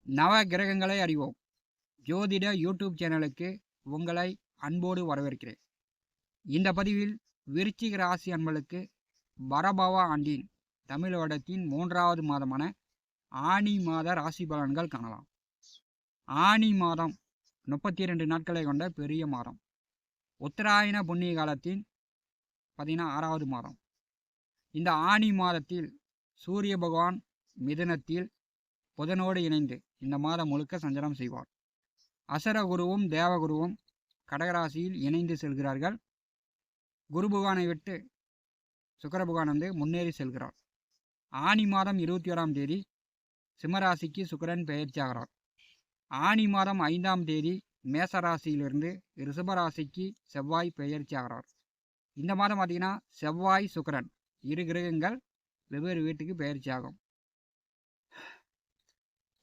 நவ கிரகங்களை அறிவோம் ஜோதிட யூடியூப் சேனலுக்கு உங்களை அன்போடு வரவேற்கிறேன். இந்த பதிவில் விருச்சிக ராசி அன்பர்களுக்கு பரபவ ஆண்டின் தமிழ் வருடத்தின் 3வது மாதமான ஆனி மாத ராசி பலன்கள் காணலாம். ஆனி மாதம் 32 நாட்களை கொண்ட பெரிய மாதம். உத்தராயண புண்ணிய காலத்தின் 6வது மாதம். இந்த ஆனி மாதத்தில் சூரிய பகவான் மிதுனத்தில் புதனோடு இணைந்து இந்த மாதம் முழுக்க சஞ்சாரம் செய்வார். அசரகுருவும் தேவகுருவும் கடகராசியில் இணைந்து செல்கிறார்கள். குரு பகவானை விட்டு சுக்கிர பகவான் முன்னேறி செல்கிறார். ஆனி மாதம் 21ஆம் தேதி சிம்மராசிக்கு சுக்கிரன் பெயர்ச்சியாகிறார். ஆனி மாதம் 5ஆம் தேதி மேசராசியிலிருந்து ரிஷபராசிக்கு செவ்வாய் பெயர்ச்சியாகிறார். இந்த மாதம் பார்த்தீங்கன்னா செவ்வாய் சுக்கிரன் இரு கிரகங்கள் வெவ்வேறு வீட்டுக்கு பெயர்ச்சியாகும்.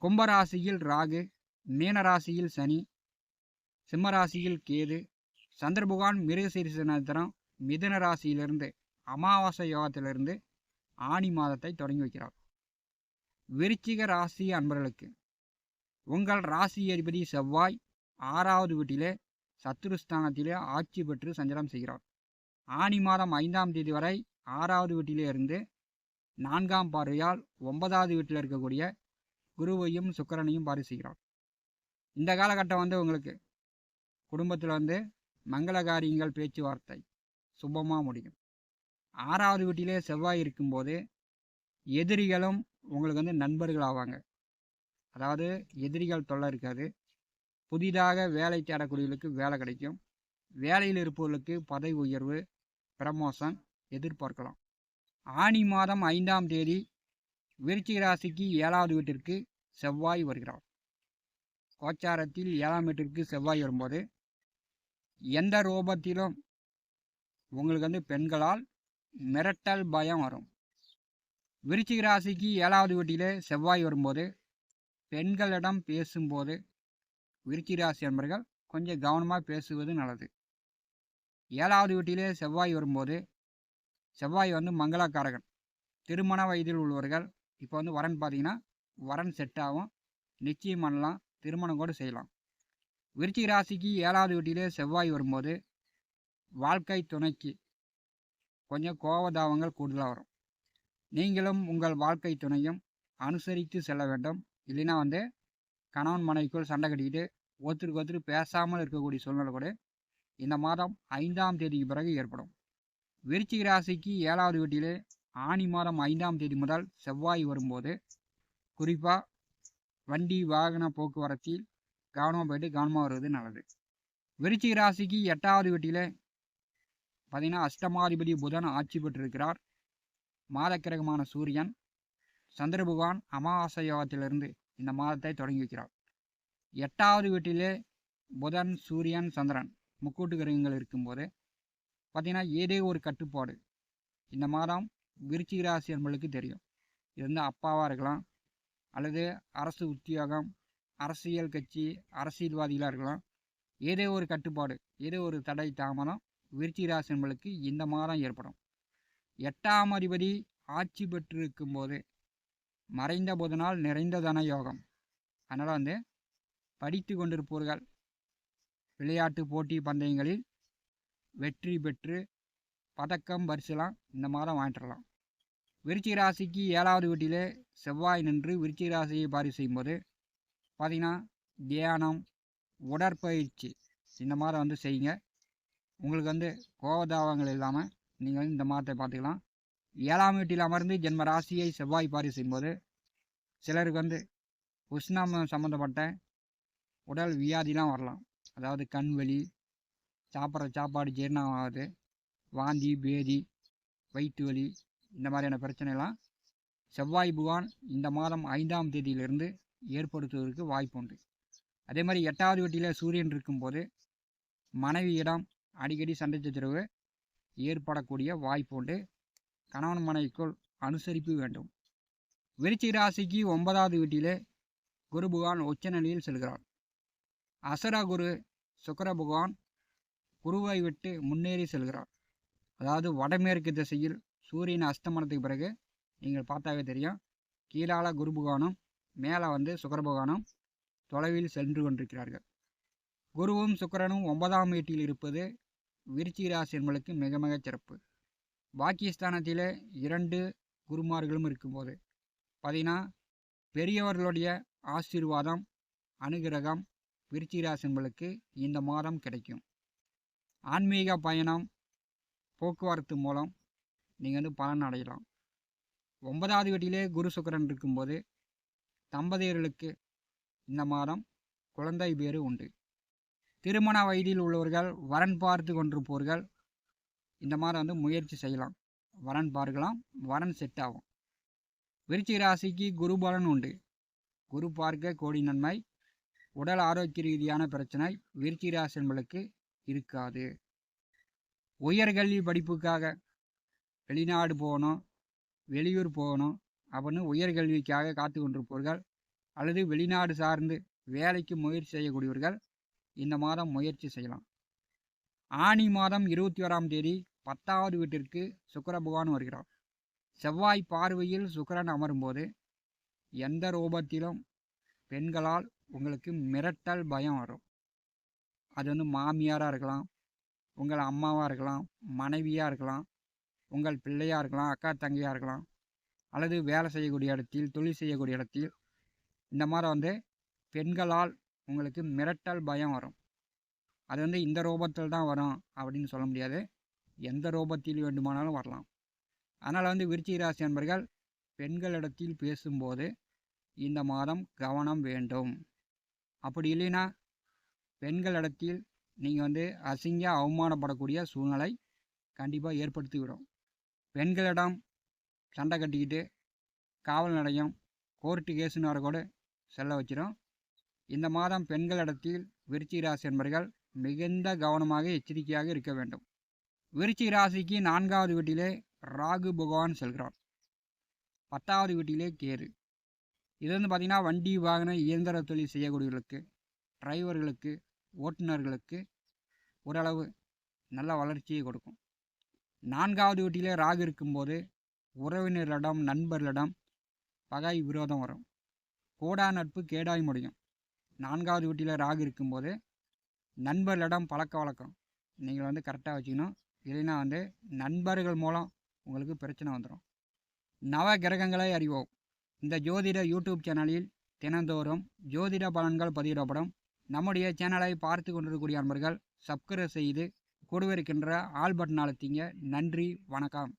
கும்பராசியில் ராகு, மீனராசியில் சனி, சிம்மராசியில் கேது, சந்திர பகவான் மிருகசீரிஷ நட்சத்திரம் மிதுன ராசியிலிருந்து அமாவாசை யோகத்திலிருந்து ஆனி மாதத்தை தொடங்கி வைக்கிறார். விருச்சிக ராசி அன்பர்களுக்கு உங்கள் ராசி அதிபதி செவ்வாய் 6வது வீட்டிலே சத்துருஸ்தானத்திலே ஆட்சி பெற்று சஞ்சாரம் செய்கிறார். ஆனி மாதம் 5ஆம் தேதி வரை 6வது வீட்டிலே இருந்து 4ஆம் பார்வையால் 9வது வீட்டில் இருக்கக்கூடிய குருவையும் சுக்கிரனையும் பார்வை செய்கிறார். இந்த காலகட்டம் உங்களுக்கு குடும்பத்தில் மங்கள காரியங்கள் பேச்சுவார்த்தை சுபமாக முடியும். 6வது வீட்டிலே செவ்வாய் இருக்கும்போது எதிரிகளும் உங்களுக்கு நண்பர்கள் ஆவாங்க. அதாவது எதிரிகள் தொல்லை இருக்காது. புதிதாக வேலை தேடக்கூடியவர்களுக்கு வேலை கிடைக்கும். வேலையில் இருப்பவர்களுக்கு பதவி உயர்வு ப்ரமோஷன் எதிர்பார்க்கலாம். ஆனி மாதம் 5ஆம் தேதி விருச்சிக ராசிக்கு 7வது வீட்டிற்கு செவ்வாய் வருகிறார். கோச்சாரத்தில் 7ஆம் வீட்டிற்கு செவ்வாய் வரும்போது எந்த ரூபத்திலும் உங்களுக்கு பெண்களால் மிரட்டல் பயம் வரும். விருச்சிக ராசிக்கு 7வது வீட்டிலே செவ்வாய் வரும்போது பெண்களிடம் பேசும்போது விருச்சிக ராசி என்பவர்கள் கொஞ்சம் கவனமாக பேசுவது நல்லது. 7வது வீட்டிலே செவ்வாய் வரும்போது செவ்வாய் மங்களக்காரகன். திருமண வயதில் உள்ளவர்கள் இப்போ வரன் பார்த்தீங்கன்னா வரன் செட் ஆகும், நிச்சயம் பண்ணலாம், திருமணம் கூட செய்யலாம். விருச்சிக ராசிக்கு 7வது வீட்டிலே செவ்வாய் வரும்போது வாழ்க்கை துணைக்கு கொஞ்சம் கோபதாபங்கள் கூடுதலாக வரும். நீங்களும் உங்கள் வாழ்க்கை துணையும் அனுசரித்து செல்ல வேண்டும். இல்லைன்னா கணவன் மனைவிக்குள் சண்டை கட்டிக்கிட்டு ஒருத்தருக்கு ஒருத்தர் பேசாமல் இருக்கக்கூடிய சூழ்நிலை கூட இந்த மாதம் 5ஆம் தேதிக்கு பிறகு ஏற்படும். விருச்சிக ராசிக்கு 7வது வீட்டிலே ஆனி மாதம் 5ஆம் தேதி முதல் செவ்வாய் வரும்போது குறிப்பாக வண்டி வாகன போக்குவரத்தில் கவனமாக போயிட்டு கவனமாக வருவது நல்லது. விருச்சிக ராசிக்கு 8வது வீட்டிலே அஷ்டமாதிபதி புதன் ஆட்சி பெற்றிருக்கிறார். மாதக்கிரகமான சூரியன் சந்திர பகவான் அமாவாசை யோகத்திலிருந்து இந்த மாதத்தை தொடங்கி வைக்கிறார். 8வது வீட்டிலே புதன் சூரியன் சந்திரன் முக்கூட்டு கிரகங்கள் இருக்கும்போது ஏதோ ஒரு கட்டுப்பாடு இந்த மாதம் விருச்சிக ராசி என்பவர்களுக்கு தெரியும். இது அப்பாவாக இருக்கலாம், அல்லது அரசு உத்தியோகம், அரசியல் கட்சி, அரசியல்வாதிகளாக இருக்கலாம். ஏதோ ஒரு கட்டுப்பாடு, ஏதோ ஒரு தடை தாமதம் விருச்சிக ராசி என்பவர்களுக்கு இந்த மாதம் ஏற்படும். 8ஆம் அதிபதி ஆட்சி பெற்றிருக்கும் போது மறைந்த புதனால் நிறைந்த தன யோகம். அதனால் படித்து கொண்டிருப்பவர்கள் விளையாட்டு போட்டி பந்தயங்களில் வெற்றி பெற்று பதக்கம் பரிசுலாம் இந்த மாதம் வாங்கிட்டுலாம். விருச்சிக ராசிக்கு 7வது வீட்டிலே செவ்வாய் நின்று விருச்சிக ராசியை பார்வை செய்யும்போது தியானம், உடற்பயிற்சி இந்த மாதம் செய்யுங்க. உங்களுக்கு கோபதாபங்கள் இல்லாமல் நீங்கள் இந்த மாதத்தை பார்த்துக்கலாம். 7ஆம் வீட்டில் அமர்ந்து ஜென்ம ராசியை செவ்வாய் பார்வை செய்யும்போது சிலருக்கு உஷ்ணம் சம்மந்தப்பட்ட உடல் வியாதிலாம் வரலாம். அதாவது கண் வலி, சாப்பிட்ற சாப்பாடு ஜீரணம் ஆகாது, வாந்தி பேதி, வயிற்று வலி, இந்த மாதிரியான பிரச்சனைலாம் செவ்வாய் பகவான் இந்த மாதம் 5ஆம் தேதியிலிருந்து ஏற்படுத்துவதற்கு வாய்ப்பு உண்டு. அதே மாதிரி 8வது வீட்டில் சூரியன் இருக்கும்போது மனைவியிடம் அடிக்கடி சண்டை சச்சரவு ஏற்படக்கூடிய வாய்ப்பு உண்டு. கணவன் மனைவிக்குள் அனுசரிப்பு வேண்டும். விருச்சிக ராசிக்கு 9வது வீட்டிலே குரு பகவான் உச்ச நிலையில் செல்கிறார். அசர குரு சுக்கிர பகவான் குருவை விட்டு முன்னேறி செல்கிறார். அதாவது வடமேற்கு திசையில் சூரியன் அஸ்தமனத்துக்கு பிறகு நீங்கள் பார்த்தாவே தெரியும், கீழால குரு பகவானும் மேலே வந்து சுக்கிர பகவானும் தொலைவில் சென்று கொண்டிருக்கிறார்கள். குருவும் சுக்கிரனும் 9ஆம் வீட்டில் இருப்பது விருச்சிக ராசி என்பதற்கு மிக மிக சிறப்பு. பாக்கியஸ்தானத்திலே 2 குருமார்களும் இருக்கும்போது பார்த்தீங்கன்னா பெரியவர்களுடைய ஆசீர்வாதம் அனுகிரகம் விருச்சிக ராசி என்பதற்கு இந்த மாதம் கிடைக்கும். ஆன்மீக பயணம் போக்குவரத்து மூலம் நீங்கள் வந்து பலன் அடையலாம். 9வது வீட்டிலே குரு சுக்கிரன் இருக்கும்போது தம்பதியர்களுக்கு இந்த மாதம் குழந்தை பேறு உண்டு. திருமண வயதில் உள்ளவர்கள் வரன் பார்த்து கொண்டிருப்பவர்கள் இந்த மாதம் வந்து முயற்சி செய்யலாம். வரன் பார்க்கலாம், வரன் செட் ஆகும். விருச்சிக ராசிக்கு குரு பலன் உண்டு. குரு பார்க்க கோடி நன்மை. உடல் ஆரோக்கிய ரீதியான பிரச்சனை விருச்சிக ராசி என்பதற்கு இருக்காது. உயர்கல்வி படிப்புக்காக வெளிநாடு போகணும், வெளியூர் போகணும் அப்படின்னு உயர்கல்விக்காக காத்து கொண்டிருப்பவர்கள் அல்லது வெளிநாடு சார்ந்து வேலைக்கு முயற்சி செய்யக்கூடியவர்கள் இந்த மாதம் முயற்சி செய்யலாம். ஆனி மாதம் 21ஆம் தேதி 10வது வீட்டிற்கு சுக்கிர பகவான் வருகிறார். செவ்வாய் பார்வையில் சுக்கிரன் அமரும்போது எந்த ரூபத்திலும் பெண்களால் உங்களுக்கு மிரட்டல் பயம் வரும். அது வந்து மாமியாராக இருக்கலாம், உங்கள் அம்மாவாக இருக்கலாம், மனைவியாக இருக்கலாம், உங்கள் பிள்ளையாக இருக்கலாம், அக்கா தங்கையாக இருக்கலாம், அல்லது வேலை செய்யக்கூடிய இடத்தில் தொழில் செய்யக்கூடிய இடத்தில் இந்த மாதிரி வந்து பெண்களால் உங்களுக்கு மிரட்டல் பயம் வரும். அது வந்து இந்த ரூபத்தில் தான் வரும் அப்படின்னு சொல்ல முடியாது. எந்த ரூபத்தில் வேண்டுமானாலும் வரலாம். அதனால் வந்து விருச்சிக ராசி நண்பர்கள் பெண்களிடத்தில் பேசும்போது இந்த மாதம் கவனம் வேண்டும். அப்படி இல்லைன்னா பெண்களிடத்தில் நீங்கள் வந்து அசிங்க அவமானப்படக்கூடிய சூழ்நிலை கண்டிப்பாக ஏற்படுத்திவிடும். பெண்களிடம் சண்டை கட்டிக்கிட்டு காவல் நிலையம் கோர்ட்டு கேஸுன்னு வர கூட செல்ல வச்சிடும். இந்த மாதம் பெண்களிடத்தில் விருச்சிக ராசி என்பர்கள் மிகுந்த கவனமாக எச்சரிக்கையாக இருக்க வேண்டும். விருச்சிக ராசிக்கு 4வது வீட்டிலே ராகு பகவான் செல்கிறார். 10வது வீட்டிலே கேது. இது வந்து பார்த்திங்கன்னா வண்டி வாகன இயந்திர தொழில் செய்யக்கூடியவர்களுக்கு, டிரைவர்களுக்கு, ஓட்டுநர்களுக்கு ஓரளவு நல்ல வளர்ச்சியை கொடுக்கும். 4வது வீட்டிலே ராகு இருக்கும்போது உறவினர்களிடம் நண்பர்களிடம் பகை விரோதம் வரும். கோடா நட்பு கேடாய் முடியும். 4வது வீட்டில் ராகு இருக்கும்போது நண்பர்களிடம் பழக்க வழக்கம் நீங்கள் வந்து கரெக்டாக வச்சுக்கணும். இல்லைன்னா வந்து நண்பர்கள் மூலம் உங்களுக்கு பிரச்சனை வந்துடும். நவ கிரகங்களை அறிவோம். இந்த ஜோதிட யூடியூப் சேனலில் தினந்தோறும் ஜோதிட பலன்கள் பதிவிடப்படும். நம்முடைய சேனலை பார்த்து கொண்டிருக்கக்கூடிய நண்பர்கள் சப்ஸ்கிரைப் செய்து கூடவே இருக்கின்ற ஆல் பட்டன் அழுத்திங்க. நன்றி, வணக்கம்.